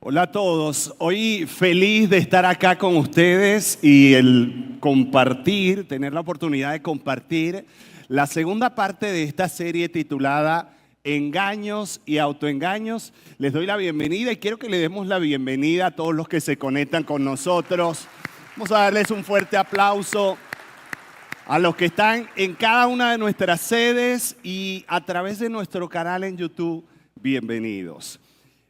Hola a todos, hoy feliz de estar acá con ustedes y el compartir, tener la oportunidad de compartir la segunda parte de esta serie titulada Engaños y Autoengaños. Les doy la bienvenida y quiero que le demos la bienvenida a todos los que se conectan con nosotros. Vamos a darles un fuerte aplauso a los que están en cada una de nuestras sedes y a través de nuestro canal en YouTube. Bienvenidos.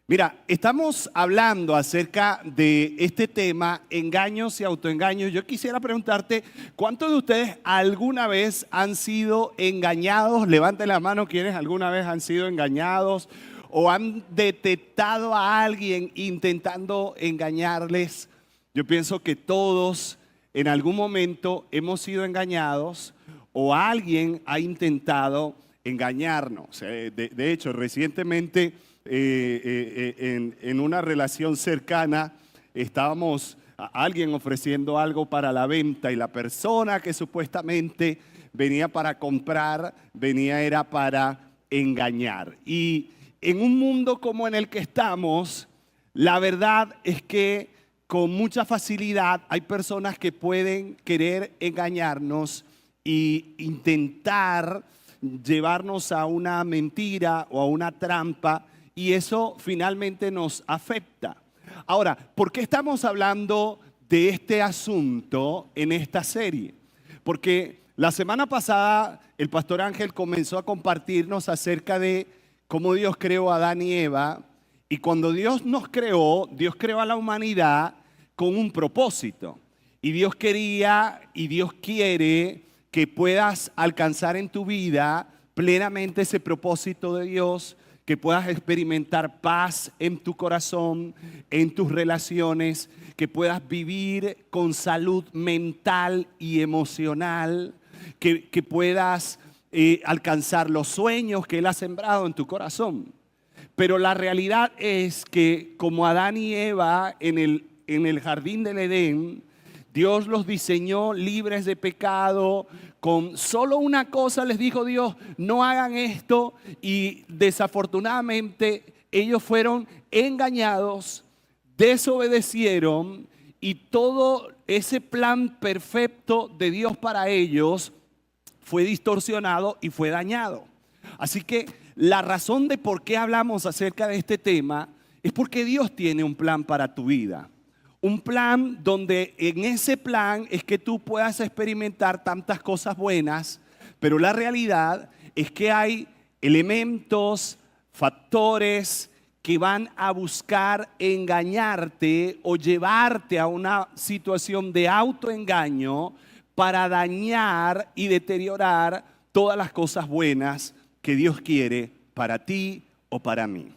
Mira, estamos hablando acerca de este tema, engaños y autoengaños. Yo quisiera preguntarte, ¿cuántos de ustedes alguna vez han sido engañados? Levanten la mano quienes alguna vez han sido engañados o han detectado a alguien intentando engañarles. Yo pienso que todos en algún momento hemos sido engañados o alguien ha intentado engañarnos. De hecho, recientemente en una relación cercana estábamos a alguien ofreciendo algo para la venta y la persona que supuestamente venía para comprar, era para engañar. Y en un mundo como en el que estamos, la verdad es que con mucha facilidad hay personas que pueden querer engañarnos e intentar llevarnos a una mentira o a una trampa, y eso finalmente nos afecta. Ahora, ¿por qué estamos hablando de este asunto en esta serie? Porque la semana pasada el pastor Ángel comenzó a compartirnos acerca de cómo Dios creó a Adán y Eva. Y cuando Dios nos creó, Dios creó a la humanidad con un propósito. Y Dios quería y Dios quiere que puedas alcanzar en tu vida plenamente ese propósito de Dios, que puedas experimentar paz en tu corazón, en tus relaciones, que puedas vivir con salud mental y emocional, que puedas alcanzar los sueños que Él ha sembrado en tu corazón. Pero la realidad es que como Adán y Eva en el jardín del Edén, Dios los diseñó libres de pecado. Con solo una cosa les dijo Dios: no hagan esto. Y desafortunadamente ellos fueron engañados, desobedecieron, y todo ese plan perfecto de Dios para ellos fue distorsionado y fue dañado. Así que la razón de por qué hablamos acerca de este tema es porque Dios tiene un plan para tu vida. Un plan donde en ese plan es que tú puedas experimentar tantas cosas buenas, pero la realidad es que hay elementos, factores que van a buscar engañarte o llevarte a una situación de autoengaño para dañar y deteriorar todas las cosas buenas que Dios quiere para ti o para mí.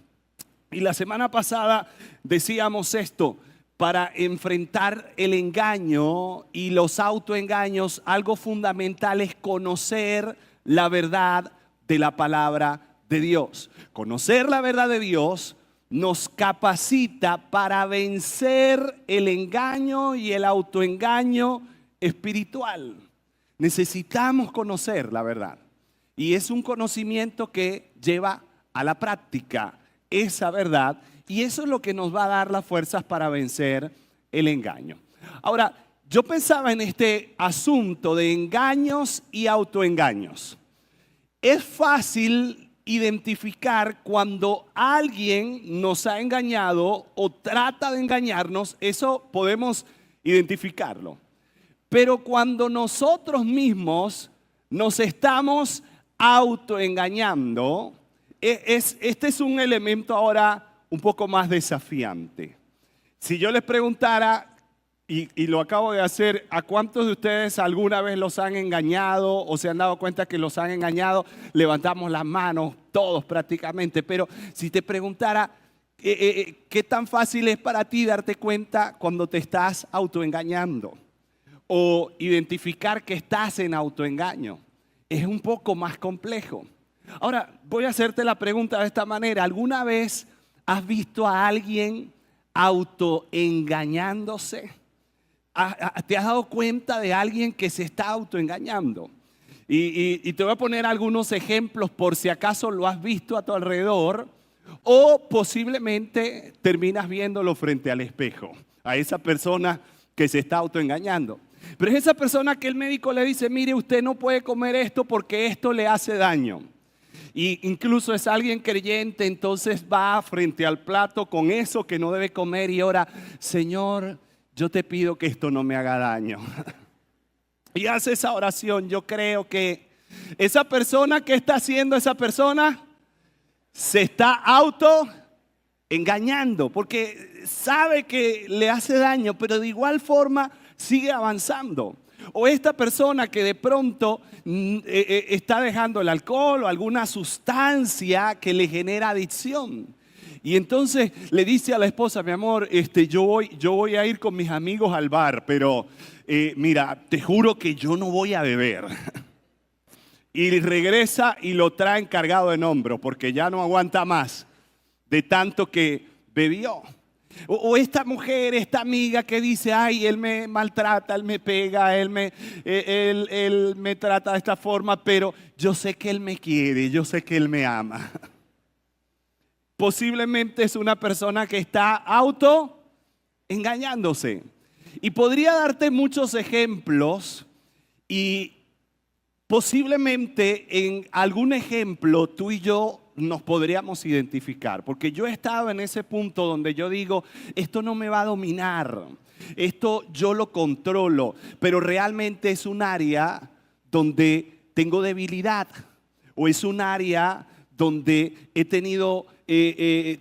Y la semana pasada decíamos esto: para enfrentar el engaño y los autoengaños, algo fundamental es conocer la verdad de la palabra de Dios. Conocer la verdad de Dios nos capacita para vencer el engaño y el autoengaño espiritual. Necesitamos conocer la verdad. Y es un conocimiento que lleva a la práctica esa verdad. Y eso es lo que nos va a dar las fuerzas para vencer el engaño. Ahora, yo pensaba en este asunto de engaños y autoengaños. Es fácil identificar cuando alguien nos ha engañado o trata de engañarnos, eso podemos identificarlo. Pero cuando nosotros mismos nos estamos autoengañando, este es un elemento ahora un poco más desafiante. Si yo les preguntara, y lo acabo de hacer, ¿a cuántos de ustedes alguna vez los han engañado o se han dado cuenta que los han engañado? Levantamos las manos, todos prácticamente. Pero si te preguntara, ¿qué tan fácil es para ti darte cuenta cuando te estás autoengañando? O identificar que estás en autoengaño. Es un poco más complejo. Ahora, voy a hacerte la pregunta de esta manera. ¿Alguna vez has visto a alguien autoengañándose? ¿Te has dado cuenta de alguien que se está autoengañando? Y te voy a poner algunos ejemplos por si acaso lo has visto a tu alrededor O posiblemente terminas viéndolo frente al espejo, a esa persona que se está autoengañando. Pero es esa persona que el médico le dice, mire, usted no puede comer esto porque esto le hace daño. Y incluso es alguien creyente, entonces va frente al plato con eso que no debe comer y ora, Señor, yo te pido que esto no me haga daño. Y hace esa oración. Yo creo que esa persona, ¿qué está haciendo esa persona? Se está auto engañando porque sabe que le hace daño, pero de igual forma sigue avanzando. O esta persona que de pronto está dejando el alcohol o alguna sustancia que le genera adicción. Y entonces le dice a la esposa, mi amor, yo voy a ir con mis amigos al bar, pero mira, te juro que yo no voy a beber. Y regresa y lo traen cargado en hombros porque ya no aguanta más de tanto que bebió. O esta mujer, esta amiga que dice, ay, él me maltrata, él me pega, él me trata de esta forma, pero yo sé que él me quiere, yo sé que él me ama. Posiblemente es una persona que está auto engañándose. Y podría darte muchos ejemplos y posiblemente en algún ejemplo tú y yo nos podríamos identificar, porque yo he estado en ese punto donde yo digo, esto no me va a dominar, esto yo lo controlo, pero realmente es un área donde tengo debilidad o es un área donde he tenido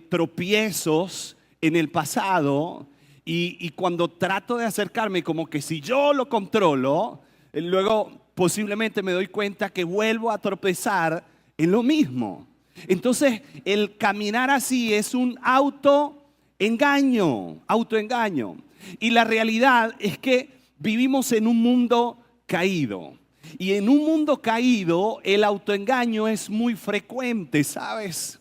tropiezos en el pasado y cuando trato de acercarme como que si yo lo controlo, luego posiblemente me doy cuenta que vuelvo a tropezar en lo mismo. Entonces, el caminar así es un autoengaño. Y la realidad es que vivimos en un mundo caído. Y en un mundo caído, el autoengaño es muy frecuente, ¿sabes?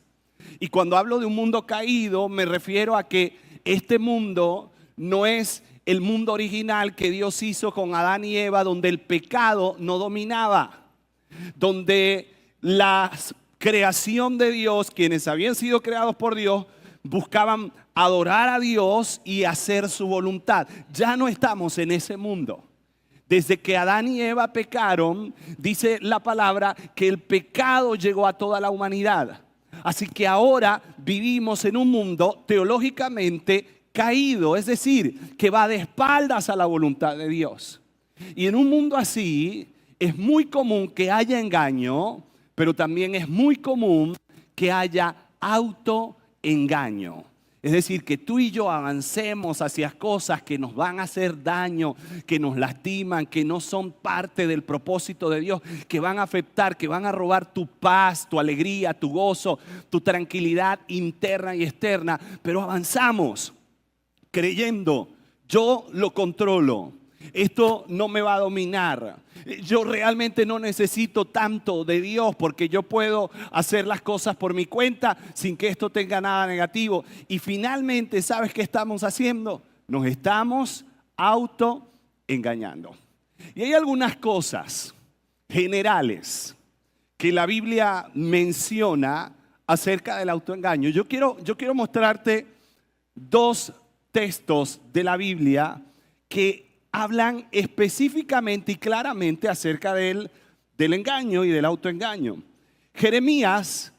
Y cuando hablo de un mundo caído, me refiero a que este mundo no es el mundo original que Dios hizo con Adán y Eva, donde el pecado no dominaba, donde la creación de Dios, quienes habían sido creados por Dios, buscaban adorar a Dios y hacer su voluntad. Ya no estamos en ese mundo. Desde que Adán y Eva pecaron, dice la palabra que el pecado llegó a toda la humanidad. Así que ahora vivimos en un mundo teológicamente caído, es decir, que va de espaldas a la voluntad de Dios. Y en un mundo así es muy común que haya engaño, pero también es muy común que haya autoengaño. Es decir, que tú y yo avancemos hacia cosas que nos van a hacer daño, que nos lastiman, que no son parte del propósito de Dios, que van a afectar, que van a robar tu paz, tu alegría, tu gozo, tu tranquilidad interna y externa. Pero avanzamos creyendo, yo lo controlo. Esto no me va a dominar. Yo realmente no necesito tanto de Dios porque yo puedo hacer las cosas por mi cuenta sin que esto tenga nada negativo. Y finalmente, ¿sabes qué estamos haciendo? Nos estamos autoengañando. Y hay algunas cosas generales que la Biblia menciona acerca del autoengaño. Yo quiero mostrarte dos textos de la Biblia que hablan específicamente y claramente acerca del engaño y del autoengaño. Jeremías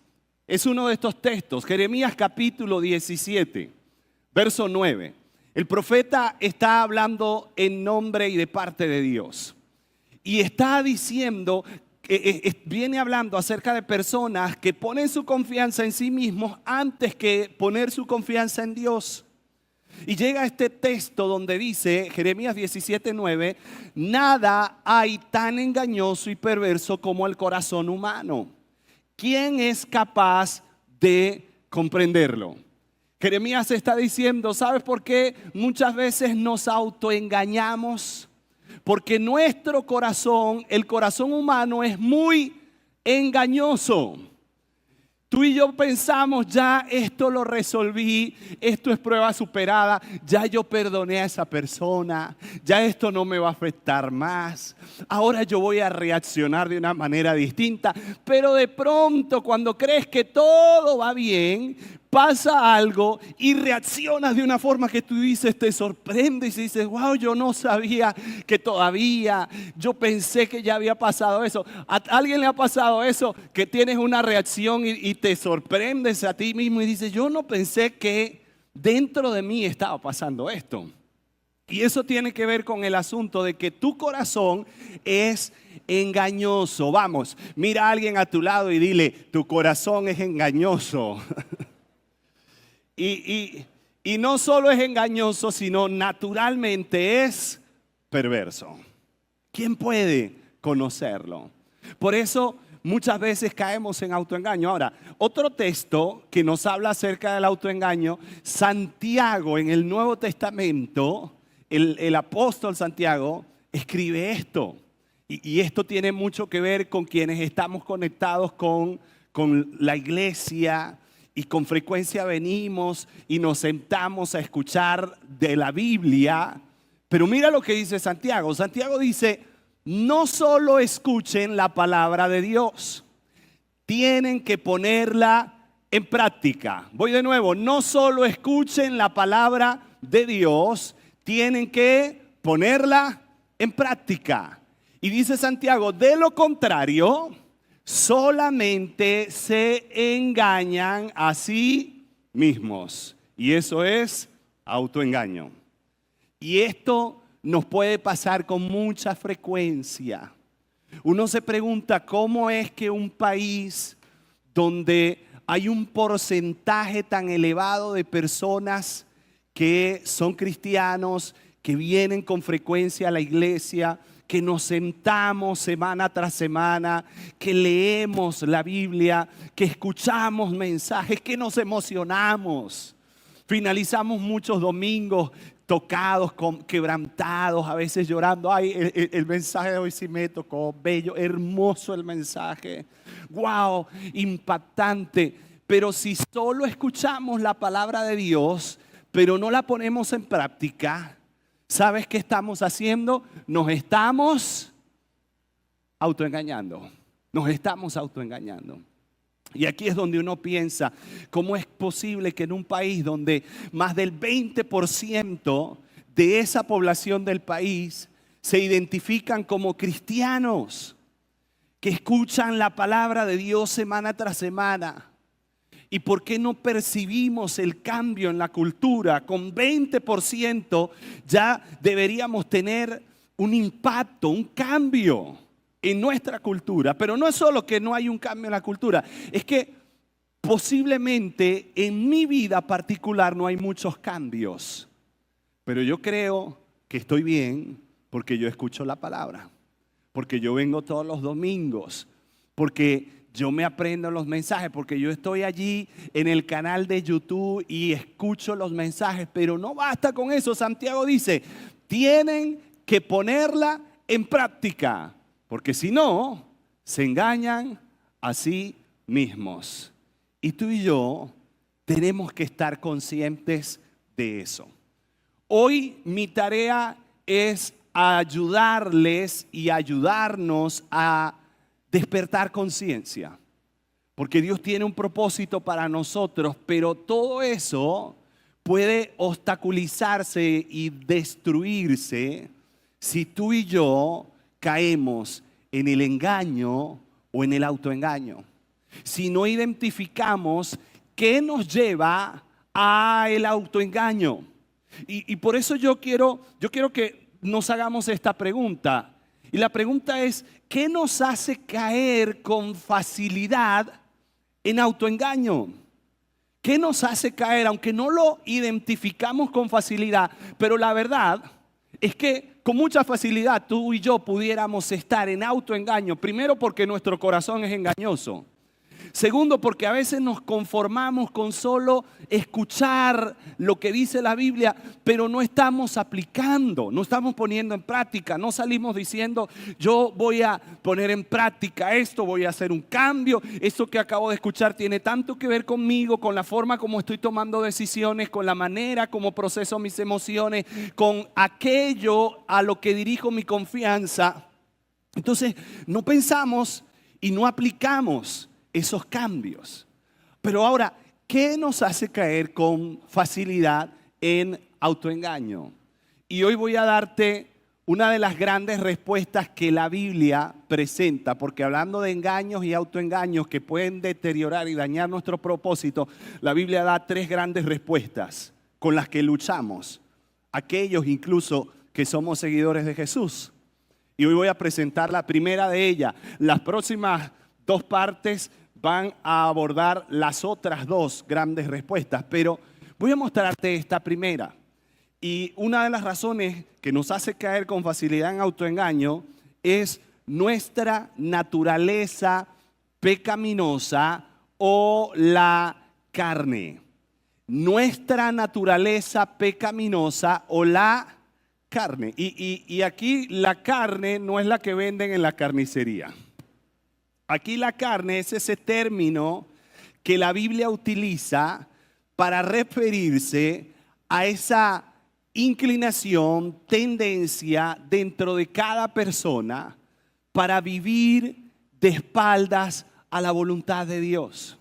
es uno de estos textos. Jeremías capítulo 17, verso 9. El profeta está hablando en nombre y de parte de Dios. Y está diciendo, viene hablando acerca de personas que ponen su confianza en sí mismos antes que poner su confianza en Dios. Y llega este texto donde dice, Jeremías 17:9, nada hay tan engañoso y perverso como el corazón humano. ¿Quién es capaz de comprenderlo? Jeremías está diciendo, ¿sabes por qué muchas veces nos autoengañamos? Porque nuestro corazón, el corazón humano es muy engañoso. Tú y yo pensamos, ya esto lo resolví, esto es prueba superada, ya yo perdoné a esa persona, ya esto no me va a afectar más, ahora yo voy a reaccionar de una manera distinta. Pero de pronto, cuando crees que todo va bien, pasa algo y reaccionas de una forma que tú dices, te sorprendes y dices, wow, yo no sabía que todavía, yo pensé que ya había pasado eso. ¿A alguien le ha pasado eso? Que tienes una reacción y te sorprendes a ti mismo y dices, yo no pensé que dentro de mí estaba pasando esto. Y eso tiene que ver con el asunto de que tu corazón es engañoso. Vamos, mira a alguien a tu lado y dile, tu corazón es engañoso. Y no solo es engañoso, sino naturalmente es perverso. ¿Quién puede conocerlo? Por eso muchas veces caemos en autoengaño. Ahora, otro texto que nos habla acerca del autoengaño, Santiago en el Nuevo Testamento, el apóstol Santiago escribe esto. Y esto tiene mucho que ver con quienes estamos conectados con la iglesia. Y con frecuencia venimos y nos sentamos a escuchar de la Biblia. Pero mira lo que dice Santiago. Santiago dice, no solo escuchen la palabra de Dios, tienen que ponerla en práctica. Voy de nuevo, no solo escuchen la palabra de Dios, tienen que ponerla en práctica. Y dice Santiago, de lo contrario, solamente se engañan a sí mismos. Y eso es autoengaño. Y esto nos puede pasar con mucha frecuencia. Uno se pregunta, ¿cómo es que un país donde hay un porcentaje tan elevado de personas que son cristianos, que vienen con frecuencia a la iglesia, que nos sentamos semana tras semana, que leemos la Biblia, que escuchamos mensajes, que nos emocionamos? Finalizamos muchos domingos tocados, quebrantados, a veces llorando. Ay, el mensaje de hoy sí me tocó, bello, hermoso el mensaje. Wow, impactante. Pero si solo escuchamos la palabra de Dios, pero no la ponemos en práctica, ¿sabes qué estamos haciendo? Nos estamos autoengañando. Nos estamos autoengañando. Y aquí es donde uno piensa, ¿cómo es posible que en un país donde más del 20% de esa población del país se identifican como cristianos, que escuchan la palabra de Dios semana tras semana? ¿Y por qué no percibimos el cambio en la cultura? Con 20% ya deberíamos tener un impacto, un cambio en nuestra cultura. Pero no es solo que no hay un cambio en la cultura, es que posiblemente en mi vida particular no hay muchos cambios. Pero yo creo que estoy bien porque yo escucho la palabra, porque yo vengo todos los domingos, porque yo me aprendo los mensajes, porque yo estoy allí en el canal de YouTube y escucho los mensajes. Pero no basta con eso. Santiago dice, tienen que ponerla en práctica, porque si no, se engañan a sí mismos. Y tú y yo tenemos que estar conscientes de eso. Hoy mi tarea es ayudarles y ayudarnos a despertar conciencia, porque Dios tiene un propósito para nosotros, pero todo eso puede obstaculizarse y destruirse si tú y yo caemos en el engaño o en el autoengaño. Si no identificamos qué nos lleva a el autoengaño. Y por eso yo quiero que nos hagamos esta pregunta. Y la pregunta es, ¿qué nos hace caer con facilidad en autoengaño? ¿Qué nos hace caer, aunque no lo identificamos con facilidad? Pero la verdad es que con mucha facilidad tú y yo pudiéramos estar en autoengaño. Primero porque nuestro corazón es engañoso. Segundo, porque a veces nos conformamos con solo escuchar lo que dice la Biblia, pero no estamos aplicando, no estamos poniendo en práctica, no salimos diciendo, yo voy a poner en práctica esto, voy a hacer un cambio, esto que acabo de escuchar tiene tanto que ver conmigo, con la forma como estoy tomando decisiones, con la manera como proceso mis emociones, con aquello a lo que dirijo mi confianza. Entonces, no pensamos y no aplicamos esos cambios. Pero ahora, ¿qué nos hace caer con facilidad en autoengaño? Y hoy voy a darte una de las grandes respuestas que la Biblia presenta, porque hablando de engaños y autoengaños que pueden deteriorar y dañar nuestro propósito, la Biblia da 3 grandes respuestas con las que luchamos, aquellos incluso que somos seguidores de Jesús. Y hoy voy a presentar la primera de ellas. Las próximas 2 partes van a abordar las otras 2 grandes respuestas, pero voy a mostrarte esta primera. Y una de las razones que nos hace caer con facilidad en autoengaño es nuestra naturaleza pecaminosa o la carne. Nuestra naturaleza pecaminosa o la carne. Y aquí la carne no es la que venden en la carnicería. Aquí la carne es ese término que la Biblia utiliza para referirse a esa inclinación, tendencia dentro de cada persona para vivir de espaldas a la voluntad de Dios.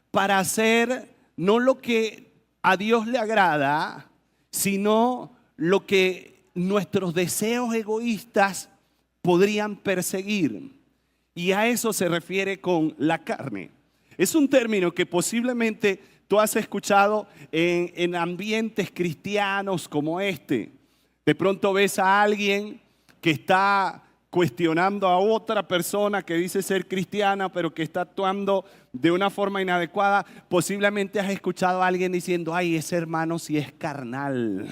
Para hacer no lo que a Dios le agrada, sino lo que nuestros deseos egoístas podrían perseguir. Y a eso se refiere con la carne. Es un término que posiblemente tú has escuchado en ambientes cristianos como este. De pronto ves a alguien que está cuestionando a otra persona que dice ser cristiana, pero que está actuando de una forma inadecuada. Posiblemente has escuchado a alguien diciendo, ay, ese hermano sí es carnal.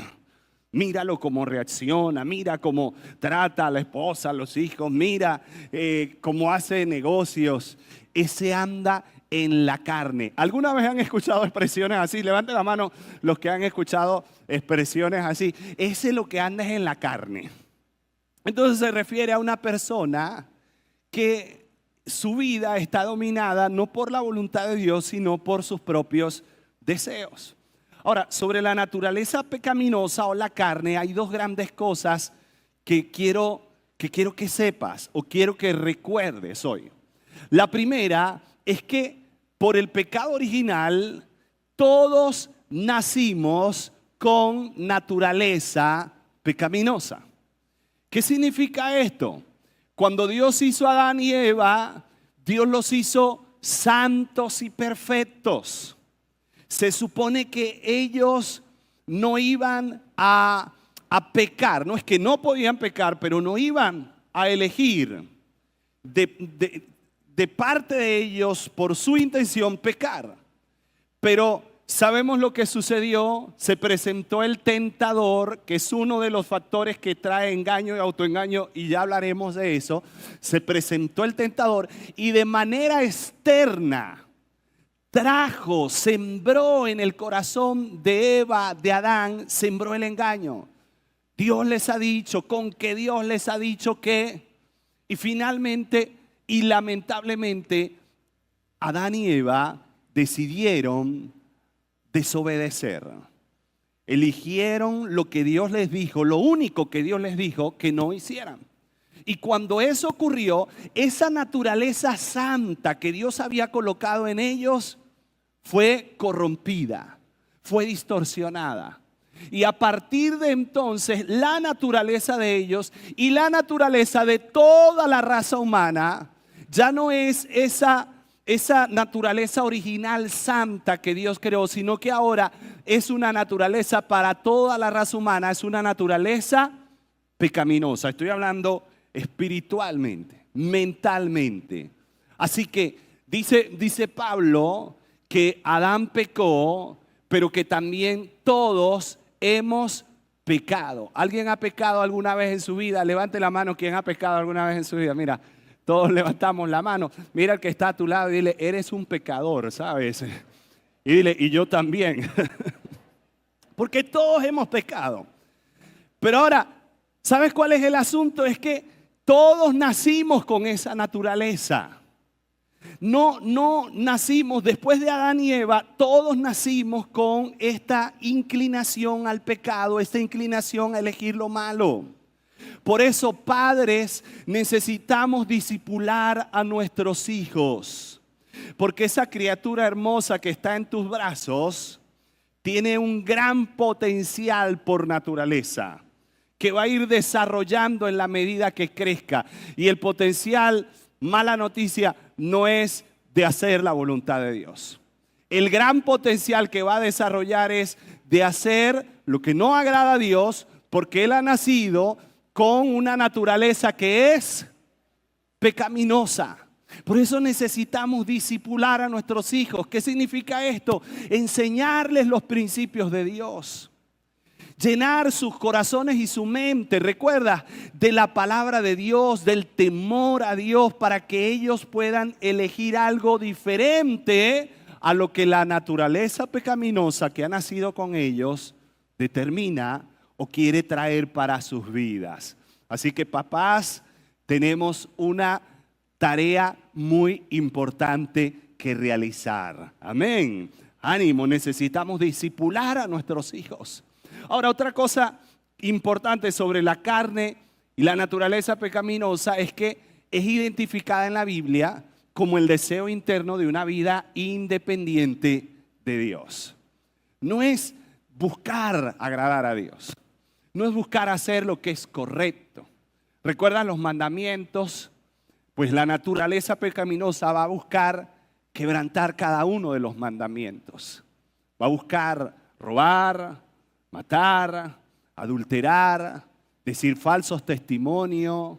Míralo cómo reacciona, mira cómo trata a la esposa, a los hijos, mira cómo hace negocios. Ese anda en la carne. ¿Alguna vez han escuchado expresiones así? Levanten la mano los que han escuchado expresiones así. Ese es lo que anda en la carne. Entonces se refiere a una persona que su vida está dominada no por la voluntad de Dios, sino por sus propios deseos. Ahora, sobre la naturaleza pecaminosa o la carne, hay 2 grandes cosas que quiero que sepas o quiero que recuerdes hoy. La primera es que por el pecado original todos nacimos con naturaleza pecaminosa. ¿Qué significa esto? Cuando Dios hizo a Adán y Eva, Dios los hizo santos y perfectos. Se supone que ellos no iban a pecar. No es que no podían pecar, pero no iban a elegir de parte de ellos por su intención pecar. Pero sabemos lo que sucedió. Se presentó el tentador, que es uno de los factores que trae engaño y autoengaño, y ya hablaremos de eso. Se presentó el tentador y de manera externa sembró en el corazón de Eva, de Adán, sembró el engaño. Dios les ha dicho, con que Dios les ha dicho que, y finalmente y lamentablemente, Adán y Eva decidieron desobedecer. Eligieron lo que Dios les dijo, lo único que Dios les dijo que no hicieran. Y cuando eso ocurrió, esa naturaleza santa que Dios había colocado en ellos fue corrompida, fue distorsionada. Y a partir de entonces, la naturaleza de ellos y la naturaleza de toda la raza humana ya no es esa naturaleza original santa que Dios creó, sino que ahora es una naturaleza para toda la raza humana, es una naturaleza pecaminosa. Estoy hablando espiritualmente, mentalmente. Así que dice Pablo que Adán pecó, pero que también todos hemos pecado. ¿Alguien ha pecado alguna vez en su vida? Levante la mano quien ha pecado alguna vez en su vida. Mira, Todos levantamos la mano. Mira al que está a tu lado y dile, eres un pecador, ¿sabes? Y dile, y yo también. Porque todos hemos pecado. Pero ahora, ¿sabes cuál es el asunto? Es que todos nacimos con esa naturaleza. No nacimos, después de Adán y Eva, todos nacimos con esta inclinación al pecado, esta inclinación a elegir lo malo. Por eso, padres, necesitamos discipular a nuestros hijos. Porque esa criatura hermosa que está en tus brazos tiene un gran potencial por naturaleza, que va a ir desarrollando en la medida que crezca. Y el potencial, mala noticia, no es de hacer la voluntad de Dios. El gran potencial que va a desarrollar es de hacer lo que no agrada a Dios, porque Él ha nacido con una naturaleza que es pecaminosa. Por eso necesitamos discipular a nuestros hijos. ¿Qué significa esto? Enseñarles los principios de Dios. Llenar sus corazones y su mente, recuerda, de la palabra de Dios, del temor a Dios, para que ellos puedan elegir algo diferente a lo que la naturaleza pecaminosa que ha nacido con ellos determina o quiere traer para sus vidas. Así que papás, tenemos una tarea muy importante que realizar. Amén. Ánimo, necesitamos discipular a nuestros hijos. Ahora, otra cosa importante sobre la carne y la naturaleza pecaminosa es que es identificada en la Biblia como el deseo interno de una vida independiente de Dios. No es buscar agradar a Dios. No es buscar hacer lo que es correcto. ¿Recuerdan los mandamientos? Pues la naturaleza pecaminosa va a buscar quebrantar cada uno de los mandamientos. Va a buscar robar, matar, adulterar, decir falsos testimonios,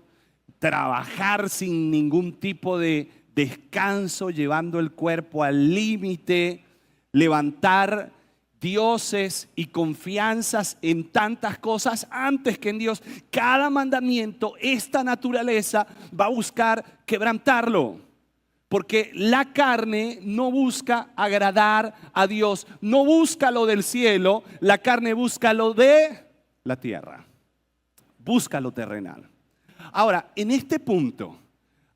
trabajar sin ningún tipo de descanso, llevando el cuerpo al límite, levantar dioses y confianzas en tantas cosas antes que en Dios. Cada mandamiento, esta naturaleza va a buscar quebrantarlo. Porque la carne no busca agradar a Dios, no busca lo del cielo, la carne busca lo de la tierra, busca lo terrenal. Ahora, en este punto,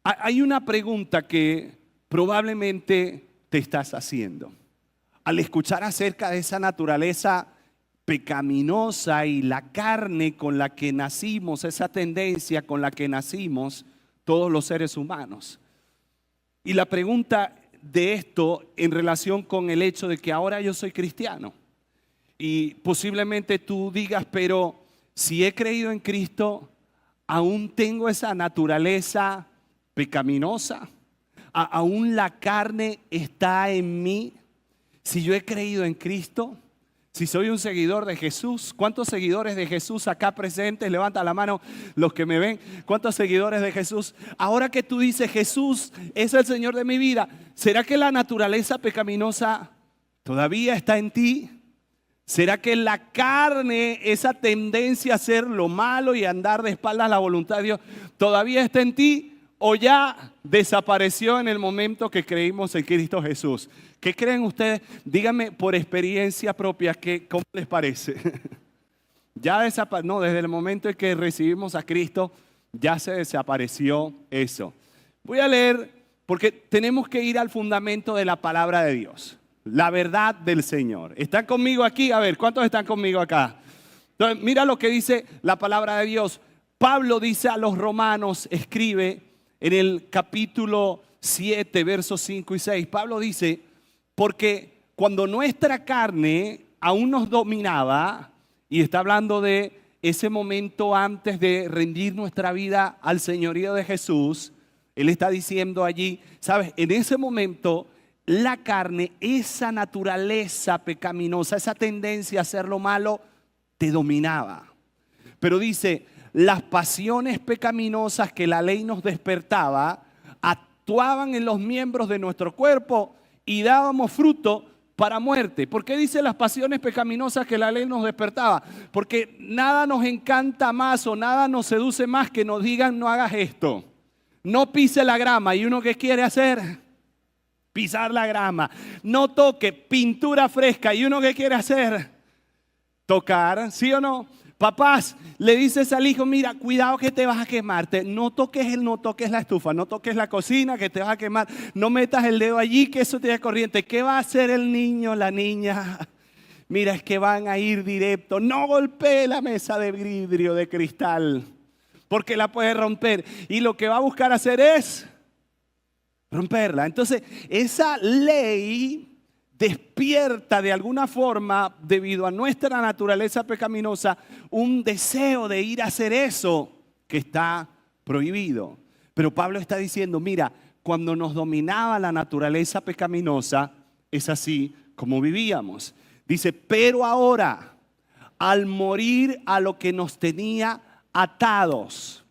hay una pregunta que probablemente te estás haciendo. Al escuchar acerca de esa naturaleza pecaminosa y la carne con la que nacimos, esa tendencia con la que nacimos todos los seres humanos. Y la pregunta de esto en relación con el hecho de que ahora yo soy cristiano. Y posiblemente tú digas, pero si he creído en Cristo, aún tengo esa naturaleza pecaminosa. Aún la carne está en mí. Si yo he creído en Cristo, si soy un seguidor de Jesús. ¿Cuántos seguidores de Jesús acá presentes? Levanta la mano los que me ven. ¿Cuántos seguidores de Jesús? Ahora que tú dices, Jesús es el Señor de mi vida, ¿será que la naturaleza pecaminosa todavía está en ti? ¿Será que la carne, esa tendencia a hacer lo malo y andar de espaldas a la voluntad de Dios, todavía está en ti? ¿O ya desapareció en el momento que creímos en Cristo Jesús? ¿Qué creen ustedes? Díganme por experiencia propia, ¿cómo les parece? Ya desapareció, no, desde el momento en que recibimos a Cristo, ya se desapareció eso. Voy a leer, porque tenemos que ir al fundamento de la palabra de Dios, la verdad del Señor. ¿Están conmigo aquí? A ver, ¿cuántos están conmigo acá? Entonces, mira lo que dice la palabra de Dios. Pablo dice a los romanos, escribe en el capítulo 7, versos 5 y 6. Pablo dice, porque cuando nuestra carne aún nos dominaba, y está hablando de ese momento antes de rendir nuestra vida al señorío de Jesús, él está diciendo allí, ¿sabes? En ese momento la carne, esa naturaleza pecaminosa, esa tendencia a hacer lo malo, te dominaba. Pero dice, las pasiones pecaminosas que la ley nos despertaba actuaban en los miembros de nuestro cuerpo y dábamos fruto para muerte. ¿Por qué dice las pasiones pecaminosas que la ley nos despertaba? Porque nada nos encanta más o nada nos seduce más que nos digan no hagas esto, No pise la grama. ¿Y uno qué quiere hacer? Pisar la grama. No toque pintura fresca. ¿Y uno qué quiere hacer? Tocar, ¿sí o no? Papás, le dices al hijo, mira, cuidado que te vas a quemarte. No toques la estufa, no toques la cocina que te vas a quemar. No metas el dedo allí que eso te da corriente. ¿Qué va a hacer el niño, la niña? Mira, es que van a ir directo. No golpee la mesa de vidrio, de cristal, porque la puede romper. Y lo que va a buscar hacer es romperla. Entonces, esa ley despierta de alguna forma, debido a nuestra naturaleza pecaminosa, un deseo de ir a hacer eso que está prohibido. Pero Pablo está diciendo, mira, cuando nos dominaba la naturaleza pecaminosa, es así como vivíamos. Dice, pero ahora, al morir a lo que nos tenía atados.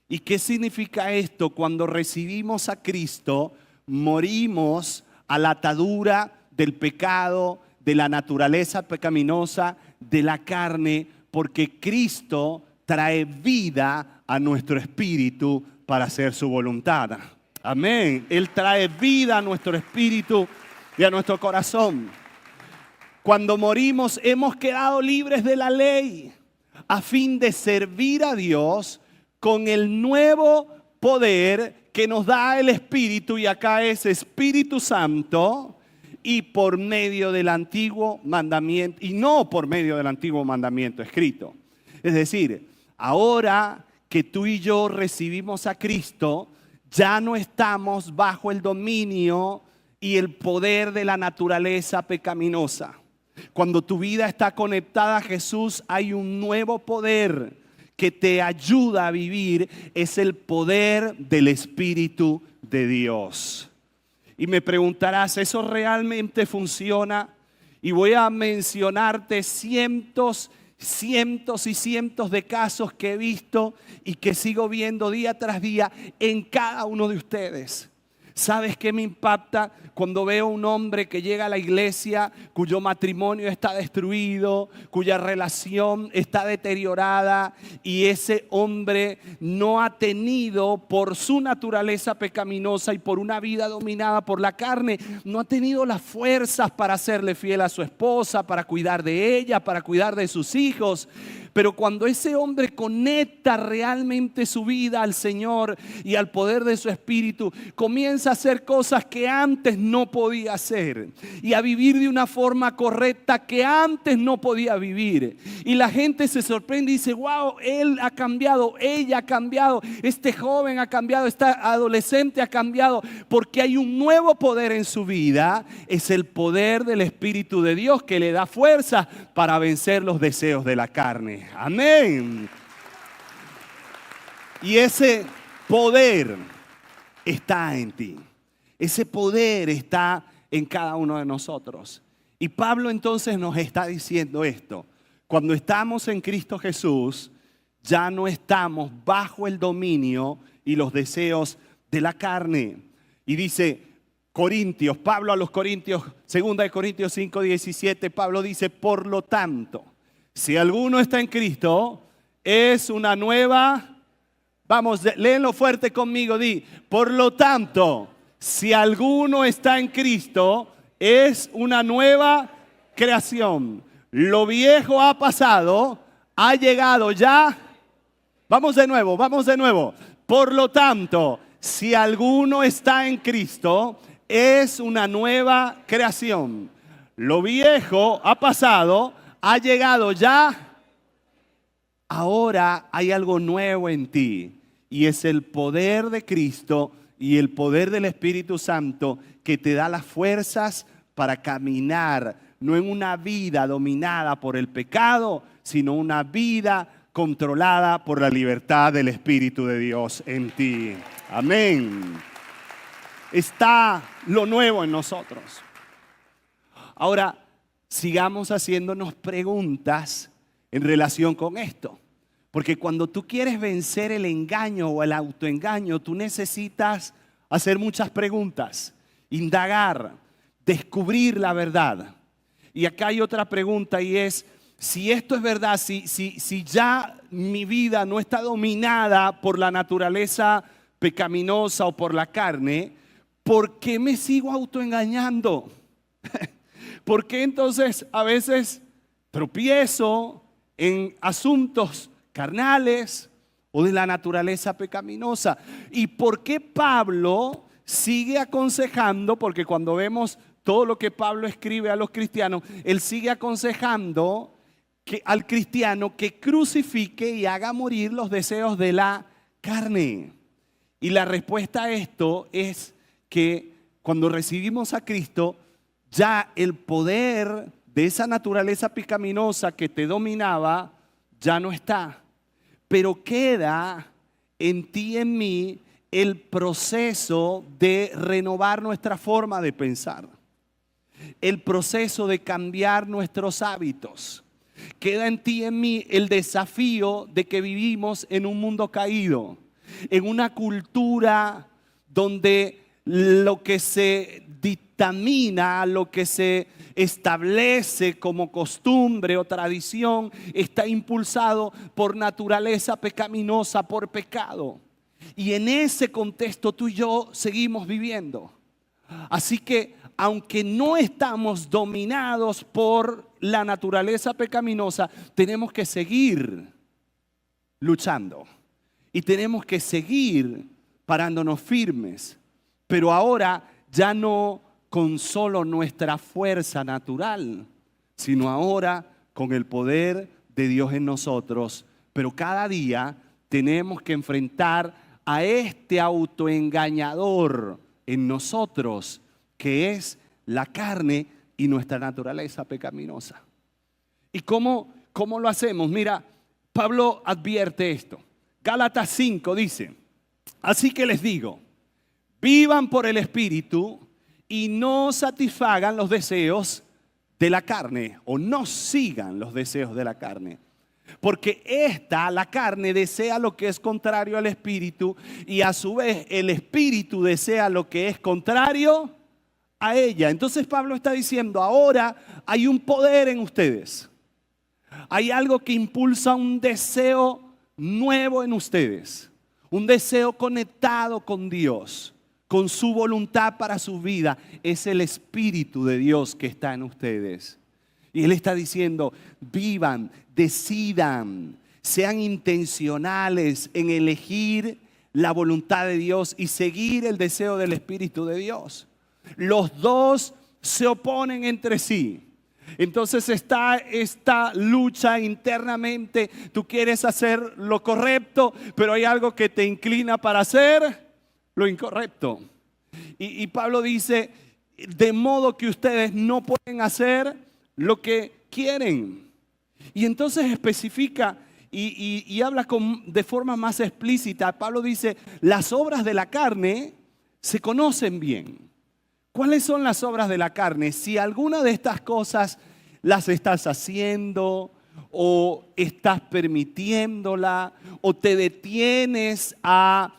¿Y qué significa esto? Cuando recibimos a Cristo, morimos a la atadura del pecado, de la naturaleza pecaminosa, de la carne, porque Cristo trae vida a nuestro espíritu para hacer su voluntad. Amén. Él trae vida a nuestro espíritu y a nuestro corazón. Cuando morimos hemos quedado libres de la ley a fin de servir a Dios con el nuevo poder que nos da el Espíritu, y acá es Espíritu Santo, y por medio del antiguo mandamiento, y no por medio del antiguo mandamiento escrito. Es decir, ahora que tú y yo recibimos a Cristo, ya no estamos bajo el dominio y el poder de la naturaleza pecaminosa. Cuando tu vida está conectada a Jesús, hay un nuevo poder que te ayuda a vivir, es el poder del Espíritu de Dios. Y me preguntarás, ¿eso realmente funciona? Y voy a mencionarte cientos y cientos de casos que he visto y que sigo viendo día tras día en cada uno de ustedes. ¿Sabes qué me impacta? Cuando veo un hombre que llega a la iglesia cuyo matrimonio está destruido, cuya relación está deteriorada, y ese hombre no ha tenido, por su naturaleza pecaminosa y por una vida dominada por la carne, no ha tenido las fuerzas para serle fiel a su esposa, para cuidar de ella, para cuidar de sus hijos. Pero cuando ese hombre conecta realmente su vida al Señor y al poder de su Espíritu, comienza a hacer cosas que antes no podía hacer y a vivir de una forma correcta que antes no podía vivir. Y la gente se sorprende y dice, wow, él ha cambiado, ella ha cambiado, este joven ha cambiado, esta adolescente ha cambiado, porque hay un nuevo poder en su vida. Es el poder del Espíritu de Dios que le da fuerza para vencer los deseos de la carne. Amén. Y ese poder está en ti. Ese poder está en cada uno de nosotros. Y Pablo entonces nos está diciendo esto. Cuando estamos en Cristo Jesús, ya no estamos bajo el dominio y los deseos de la carne. Y dice Corintios, Pablo a los Corintios, 2 Corintios 5:17, Pablo dice, por lo tanto, si alguno está en Cristo, es una nueva, vamos, léenlo fuerte conmigo, di, por lo tanto, si alguno está en Cristo, es una nueva creación. Lo viejo ha pasado, ha llegado ya. Vamos de nuevo. Por lo tanto, si alguno está en Cristo, es una nueva creación. Lo viejo ha pasado, ha llegado ya. Ahora hay algo nuevo en ti, y es el poder de Cristo y el poder del Espíritu Santo que te da las fuerzas para caminar, no en una vida dominada por el pecado, sino una vida controlada por la libertad del Espíritu de Dios en ti. Amén. Está lo nuevo en nosotros. Ahora, sigamos haciéndonos preguntas en relación con esto. Porque cuando tú quieres vencer el engaño o el autoengaño, tú necesitas hacer muchas preguntas, indagar, descubrir la verdad. Y acá hay otra pregunta, y es, si esto es verdad, si ya mi vida no está dominada por la naturaleza pecaminosa o por la carne, ¿por qué me sigo autoengañando? ¿Por qué entonces a veces tropiezo en asuntos carnales o de la naturaleza pecaminosa? ¿Y por qué Pablo sigue aconsejando? Porque cuando vemos todo lo que Pablo escribe a los cristianos, él sigue aconsejando al cristiano que crucifique y haga morir los deseos de la carne. Y la respuesta a esto es que cuando recibimos a Cristo, ya el poder de esa naturaleza pecaminosa que te dominaba ya no está. Pero queda en ti y en mí el proceso de renovar nuestra forma de pensar, el proceso de cambiar nuestros hábitos. Queda en ti y en mí el desafío de que vivimos en un mundo caído, en una cultura donde lo que se dictamina, lo que se establece como costumbre o tradición está impulsado por naturaleza pecaminosa, por pecado. Y en ese contexto tú y yo seguimos viviendo. Así que aunque no estamos dominados por la naturaleza pecaminosa, tenemos que seguir luchando y tenemos que seguir parándonos firmes. Pero ahora ya no con solo nuestra fuerza natural, sino ahora con el poder de Dios en nosotros. Pero cada día tenemos que enfrentar a este autoengañador en nosotros, que es la carne y nuestra naturaleza pecaminosa. ¿Y cómo lo hacemos? Mira, Pablo advierte esto. Gálatas 5 dice: así que les digo, vivan por el Espíritu y no satisfagan los deseos de la carne, o no sigan los deseos de la carne. Porque la carne, desea lo que es contrario al Espíritu, y a su vez el Espíritu desea lo que es contrario a ella. Entonces Pablo está diciendo, ahora hay un poder en ustedes. Hay algo que impulsa un deseo nuevo en ustedes. Un deseo conectado con Dios, con su voluntad para su vida. Es el Espíritu de Dios que está en ustedes. Y Él está diciendo, vivan, decidan, sean intencionales en elegir la voluntad de Dios y seguir el deseo del Espíritu de Dios. Los dos se oponen entre sí. Entonces está esta lucha internamente. Tú quieres hacer lo correcto, pero hay algo que te inclina para hacer lo incorrecto. Y Pablo dice, de modo que ustedes no pueden hacer lo que quieren. Y entonces especifica y habla de forma más explícita. Pablo dice, las obras de la carne se conocen bien. ¿Cuáles son las obras de la carne? Si alguna de estas cosas las estás haciendo o estás permitiéndola o te detienes a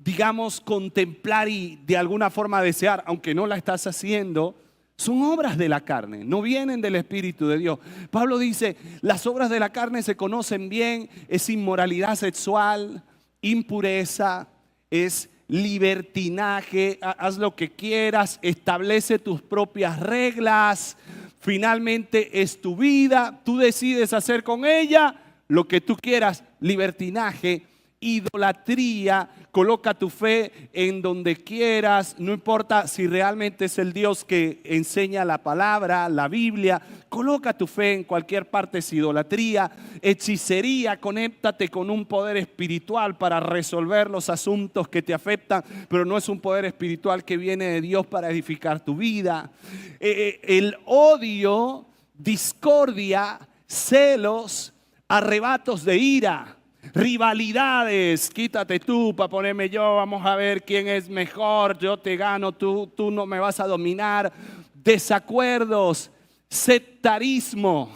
digamos, contemplar y de alguna forma desear, aunque no la estás haciendo, son obras de la carne, no vienen del Espíritu de Dios. Pablo dice, las obras de la carne se conocen bien, es inmoralidad sexual, impureza, es libertinaje, haz lo que quieras, establece tus propias reglas, finalmente es tu vida, tú decides hacer con ella lo que tú quieras, libertinaje. Idolatría, coloca tu fe en donde quieras, no importa si realmente es el Dios que enseña la palabra, la Biblia, coloca tu fe en cualquier parte, es idolatría. Hechicería, conéctate con un poder espiritual para resolver los asuntos que te afectan, pero no es un poder espiritual que viene de Dios para edificar tu vida. El odio, discordia, celos, arrebatos de ira, rivalidades, quítate tú para ponerme yo, vamos a ver quién es mejor, yo te gano, tú no me vas a dominar, desacuerdos, sectarismo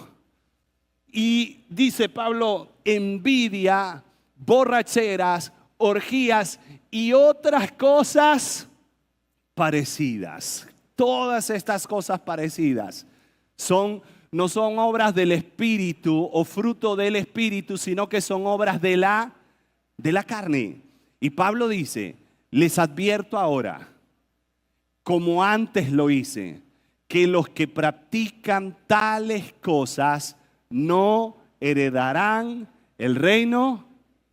y dice Pablo, envidia, borracheras, orgías y otras cosas parecidas. Todas estas cosas parecidas no son obras del Espíritu o fruto del Espíritu, sino que son obras de la carne. Y Pablo dice, les advierto ahora, como antes lo hice, que los que practican tales cosas no heredarán el reino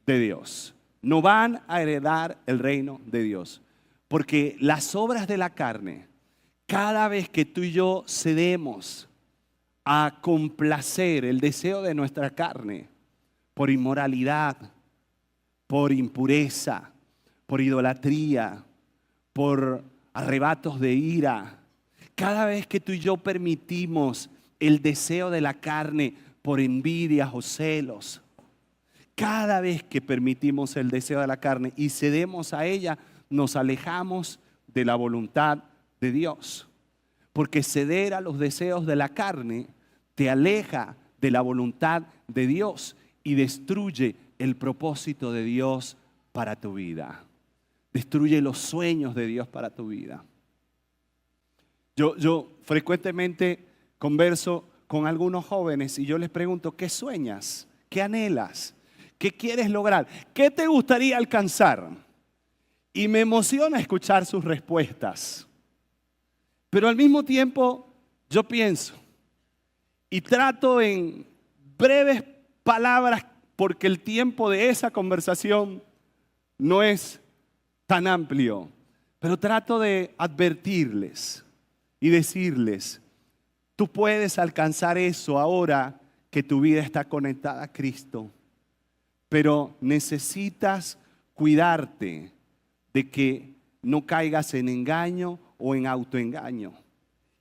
de Dios. No van a heredar el reino de Dios. Porque las obras de la carne, cada vez que tú y yo cedemos a complacer el deseo de nuestra carne, por inmoralidad, por impureza, por idolatría, por arrebatos de ira, cada vez que tú y yo permitimos el deseo de la carne por envidias o celos, cada vez que permitimos el deseo de la carne y cedemos a ella, nos alejamos de la voluntad de Dios. Porque ceder a los deseos de la carne te aleja de la voluntad de Dios y destruye el propósito de Dios para tu vida. Destruye los sueños de Dios para tu vida. Yo frecuentemente converso con algunos jóvenes y yo les pregunto, ¿qué sueñas? ¿Qué anhelas? ¿Qué quieres lograr? ¿Qué te gustaría alcanzar? Y me emociona escuchar sus respuestas. Pero al mismo tiempo yo pienso y trato en breves palabras, porque el tiempo de esa conversación no es tan amplio, pero trato de advertirles y decirles, tú puedes alcanzar eso ahora que tu vida está conectada a Cristo, pero necesitas cuidarte de que no caigas en engaño o en autoengaño.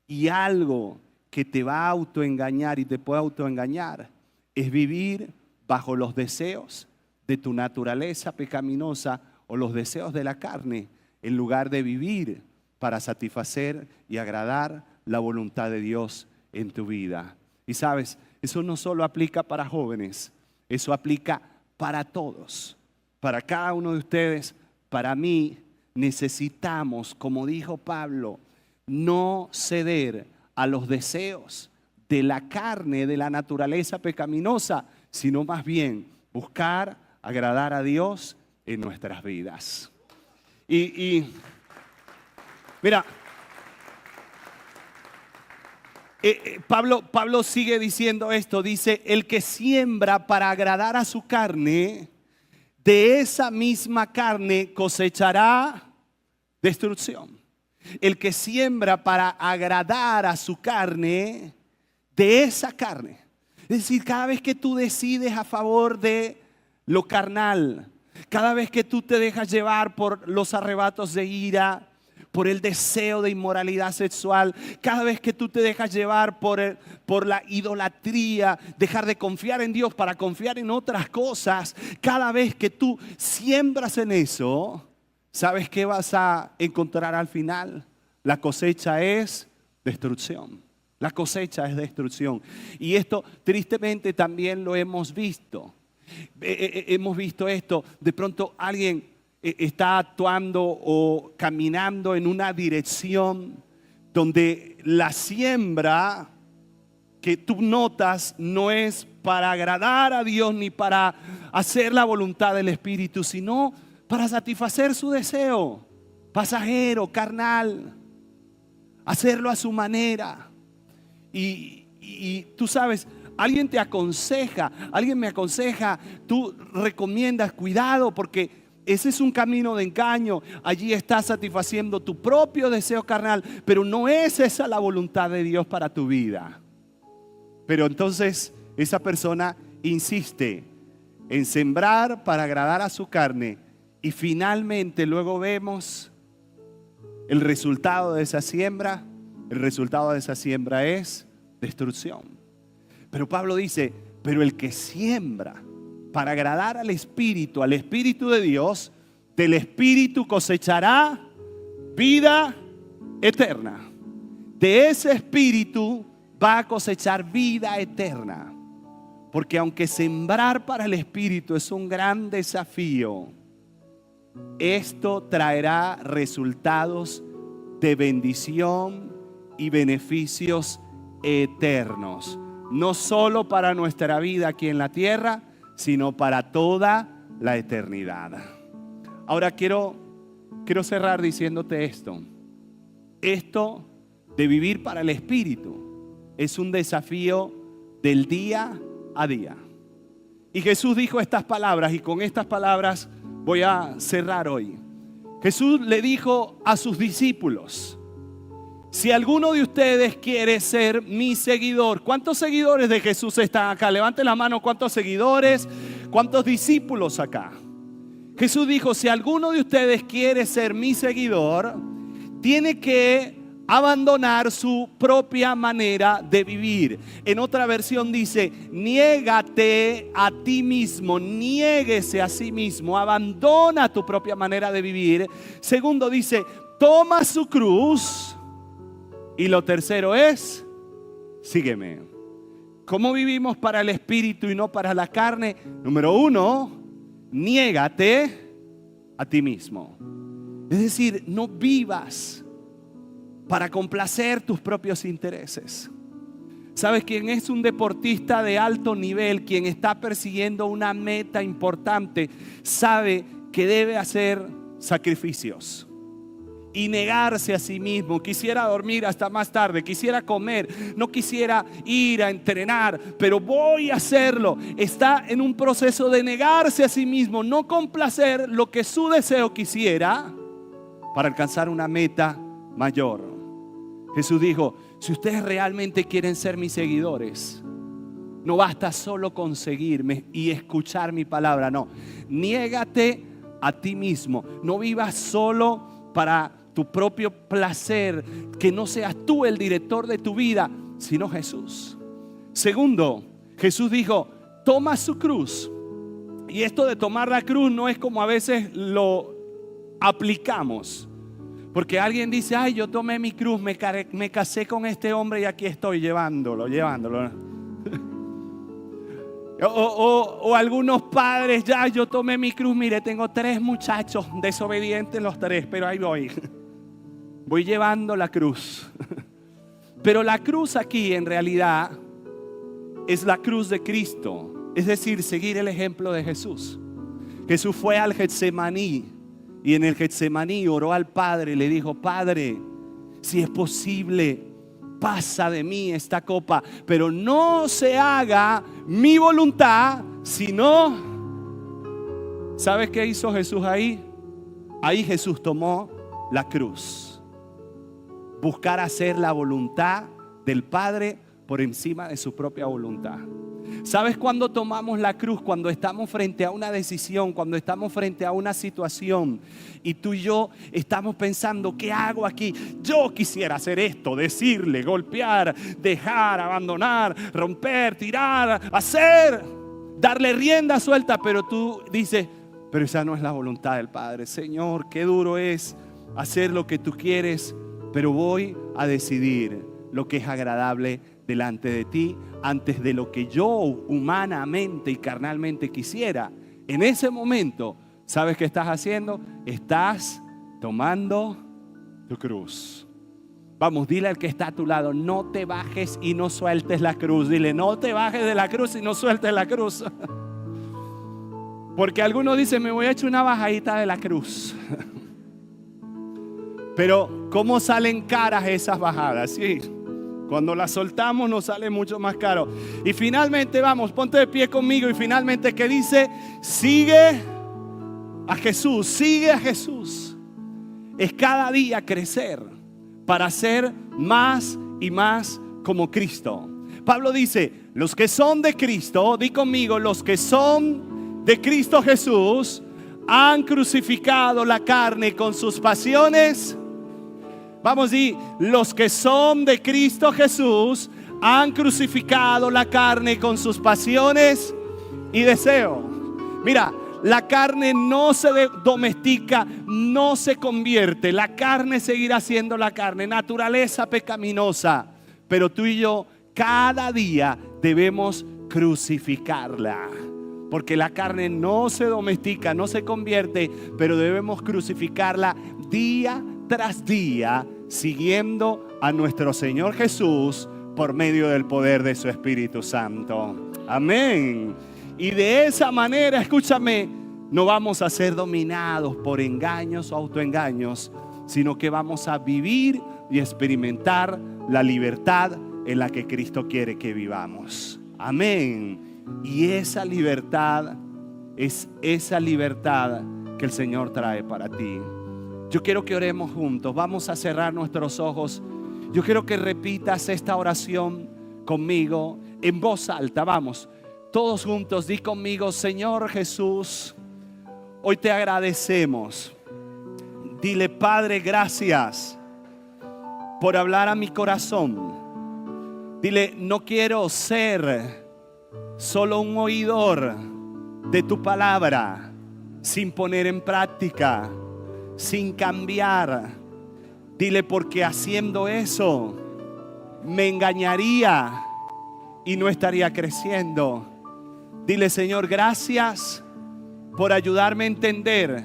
Y algo que te va a autoengañar y te puede autoengañar es vivir bajo los deseos de tu naturaleza pecaminosa o los deseos de la carne, en lugar de vivir para satisfacer y agradar la voluntad de Dios en tu vida. Y sabes, eso no solo aplica para jóvenes, eso aplica para todos, para cada uno de ustedes, para mí. Necesitamos, como dijo Pablo, no ceder a los deseos de la carne, de la naturaleza pecaminosa, sino más bien buscar agradar a Dios en nuestras vidas. Y mira, Pablo sigue diciendo esto, dice, el que siembra para agradar a su carne, de esa misma carne cosechará destrucción. El que siembra para agradar a su carne, de esa carne. Es decir, cada vez que tú decides a favor de lo carnal, cada vez que tú te dejas llevar por los arrebatos de ira, por el deseo de inmoralidad sexual, cada vez que tú te dejas llevar por la idolatría, dejar de confiar en Dios para confiar en otras cosas, cada vez que tú siembras en eso, ¿sabes qué vas a encontrar al final? La cosecha es destrucción. La cosecha es destrucción. Y esto tristemente también lo hemos visto. Hemos visto esto, de pronto alguien está actuando o caminando en una dirección donde la siembra que tú notas no es para agradar a Dios ni para hacer la voluntad del Espíritu, sino para satisfacer su deseo pasajero, carnal, hacerlo a su manera. Y tú sabes, alguien te aconseja, alguien me aconseja, tú recomiendas cuidado porque ese es un camino de engaño. Allí estás satisfaciendo tu propio deseo carnal, pero no es esa la voluntad de Dios para tu vida. Pero entonces esa persona insiste en sembrar para agradar a su carne y finalmente luego vemos el resultado de esa siembra. El resultado de esa siembra es destrucción. Pero Pablo dice, pero el que siembra para agradar al Espíritu de Dios, del Espíritu cosechará vida eterna. De ese Espíritu va a cosechar vida eterna. Porque aunque sembrar para el Espíritu es un gran desafío, esto traerá resultados de bendición y beneficios eternos. No solo para nuestra vida aquí en la tierra, sino para toda la eternidad. Ahora quiero cerrar diciéndote esto. Esto de vivir para el Espíritu es un desafío del día a día. Y Jesús dijo estas palabras, y con estas palabras voy a cerrar hoy. Jesús le dijo a sus discípulos: si alguno de ustedes quiere ser mi seguidor. ¿Cuántos seguidores de Jesús están acá? Levanten la mano. ¿Cuántos seguidores? ¿Cuántos discípulos acá? Jesús dijo: si alguno de ustedes quiere ser mi seguidor, tiene que abandonar su propia manera de vivir. En otra versión dice: niégate a ti mismo, niéguese a sí mismo, abandona tu propia manera de vivir. Segundo dice: toma su cruz. Y lo tercero es: sígueme. ¿Cómo vivimos para el Espíritu y no para la carne? Número 1, niégate a ti mismo. Es decir, no vivas para complacer tus propios intereses. ¿Sabes quién es un deportista de alto nivel? Quien está persiguiendo una meta importante, sabe que debe hacer sacrificios y negarse a sí mismo. Quisiera dormir hasta más tarde, quisiera comer, no quisiera ir a entrenar, pero voy a hacerlo. Está en un proceso de negarse a sí mismo, no complacer lo que su deseo quisiera para alcanzar una meta mayor. Jesús dijo: si ustedes realmente quieren ser mis seguidores, no basta solo con seguirme y escuchar mi palabra, no. Niégate a ti mismo, no vivas solo para tu propio placer, que no seas tú el director de tu vida, sino Jesús. Segundo, Jesús dijo: toma su cruz. Y esto de tomar la cruz no es como a veces lo aplicamos. Porque alguien dice: ay, yo tomé mi cruz, me casé con este hombre y aquí estoy llevándolo. O algunos padres: ya, yo tomé mi cruz, mire, tengo 3 muchachos, desobedientes los 3, pero ahí voy llevando la cruz. Pero la cruz aquí en realidad es la cruz de Cristo, es decir, seguir el ejemplo de Jesús. Jesús fue al Getsemaní y en el Getsemaní oró al Padre y le dijo: Padre, si es posible, pasa de mí esta copa, pero no se haga mi voluntad, sino... ¿Sabes qué hizo Jesús ahí? Ahí Jesús tomó la cruz. Buscar hacer la voluntad del Padre por encima de su propia voluntad. ¿Sabes cuándo tomamos la cruz? Cuando estamos frente a una decisión, cuando estamos frente a una situación y tú y yo estamos pensando: ¿qué hago aquí? Yo quisiera hacer esto, decirle, golpear, dejar, abandonar, romper, tirar, hacer, darle rienda suelta, pero tú dices: pero esa no es la voluntad del Padre. Señor, qué duro es hacer lo que tú quieres, pero voy a decidir lo que es agradable delante de ti antes de lo que yo humanamente y carnalmente quisiera. En ese momento, ¿sabes qué estás haciendo? Estás tomando tu cruz. Vamos, dile al que está a tu lado: no te bajes y no sueltes la cruz. Dile: no te bajes de la cruz y no sueltes la cruz. Porque algunos dicen: me voy a echar una bajadita de la cruz. Pero ¿cómo salen caras esas bajadas? Sí, cuando las soltamos nos sale mucho más caro. Y finalmente, vamos, ponte de pie conmigo. Y finalmente, ¿qué dice? Sigue a Jesús, sigue a Jesús. Es cada día crecer para ser más y más como Cristo. Pablo dice: los que son de Cristo, di conmigo, los que son de Cristo Jesús han crucificado la carne con sus pasiones. Vamos, y los que son de Cristo Jesús han crucificado la carne con sus pasiones y deseos. Mira, la carne no se domestica, no se convierte. La carne seguirá siendo la carne, naturaleza pecaminosa. Pero tú y yo cada día debemos crucificarla. Porque la carne no se domestica, no se convierte, pero debemos crucificarla día tras día, siguiendo a nuestro Señor Jesús por medio del poder de su Espíritu Santo. Amén. Y de esa manera, escúchame, No vamos a ser dominados por engaños o autoengaños, sino que vamos a vivir y experimentar la libertad en la que Cristo quiere que vivamos. Amén. Y esa libertad es esa libertad que el Señor trae para ti. Yo quiero que oremos juntos. Vamos a cerrar nuestros ojos. Yo quiero que repitas esta oración conmigo en voz alta. Vamos, todos juntos, di conmigo: Señor Jesús, hoy te agradecemos. Dile: Padre, gracias por hablar a mi corazón. Dile: no quiero ser solo un oidor de tu palabra, sin poner en práctica, sin cambiar. Dile: porque haciendo eso me engañaría y no estaría creciendo. Dile: Señor, gracias por ayudarme a entender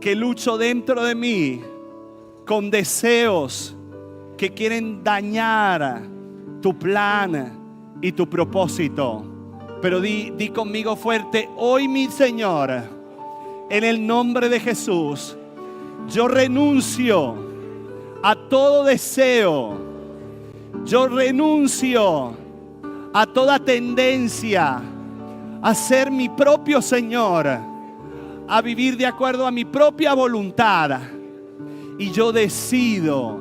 que lucho dentro de mí con deseos que quieren dañar tu plan y tu propósito. Pero di conmigo fuerte: hoy, mi Señor, en el nombre de Jesús, yo renuncio a todo deseo. Yo renuncio a toda tendencia a ser mi propio Señor, a vivir de acuerdo a mi propia voluntad. Y yo decido,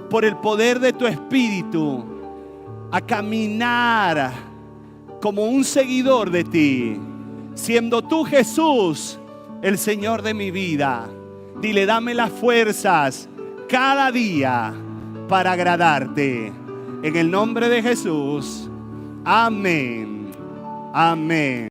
por el poder de tu Espíritu, a caminar como un seguidor de ti, siendo tú, Jesús, el Señor de mi vida. Dile: dame las fuerzas cada día para agradarte. En el nombre de Jesús. Amén. Amén.